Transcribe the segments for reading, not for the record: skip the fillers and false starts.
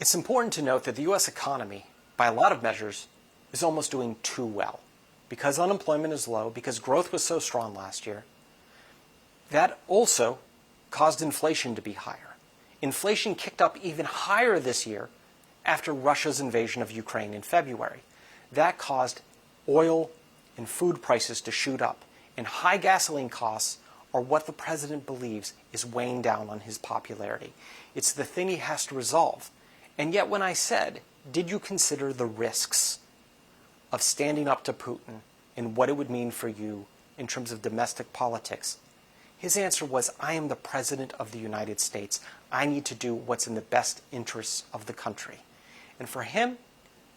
It's important to note that the U.S. economy, by a lot of measures, is almost doing too well. Because unemployment is low, because growth was so strong last year, that also caused inflation to be higher. Inflation kicked up even higher this year after Russia's invasion of Ukraine in February. That caused oil and food prices to shoot up, and high gasoline costs are what the president believes is weighing down on his popularity. It's the thing he has to resolve. And yet when I said, did you consider the risks of standing up to Putin and what it would mean for you in terms of domestic politics, his answer was, I am the president of the United States. I need to do what's in the best interests of the country. And for him,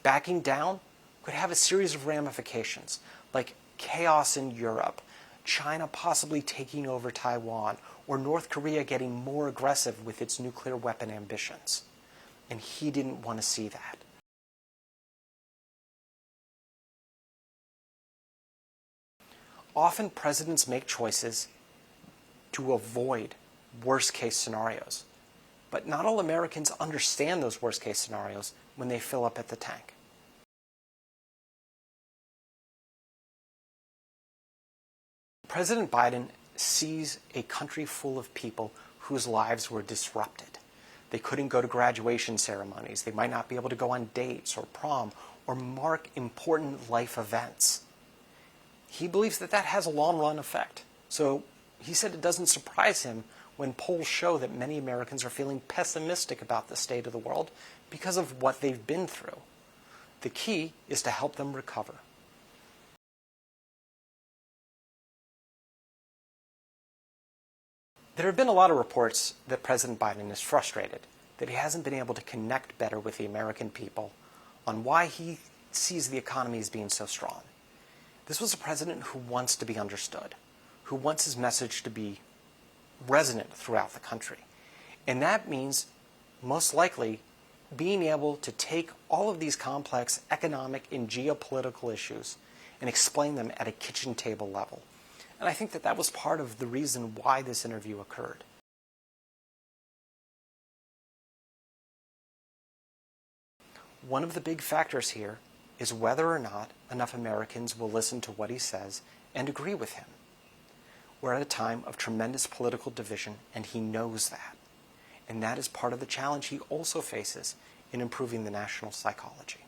backing down could have a series of ramifications, like chaos in Europe, China possibly taking over Taiwan, or North Korea getting more aggressive with its nuclear weapon ambitions. And he didn't want to see that. Often presidents make choices to avoid worst-case scenarios. But not all Americans understand those worst-case scenarios when they fill up at the tank. President Biden sees a country full of people whose lives were disrupted. They couldn't go to graduation ceremonies. They might not be able to go on dates or prom or mark important life events. He believes that that has a long-run effect. So he said it doesn't surprise him when polls show that many Americans are feeling pessimistic about the state of the world because of what they've been through. The key is to help them recover. There have been a lot of reports that President Biden is frustrated, that he hasn't been able to connect better with the American people on why he sees the economy as being so strong. This was a president who wants to be understood, who wants his message to be resonant throughout the country. And that means, most likely, being able to take all of these complex economic and geopolitical issues and explain them at a kitchen table level. And I think that that was part of the reason why this interview occurred. One of the big factors here is whether or not enough Americans will listen to what he says and agree with him. We're at a time of tremendous political division, and he knows that. And that is part of the challenge he also faces in improving the national psychology.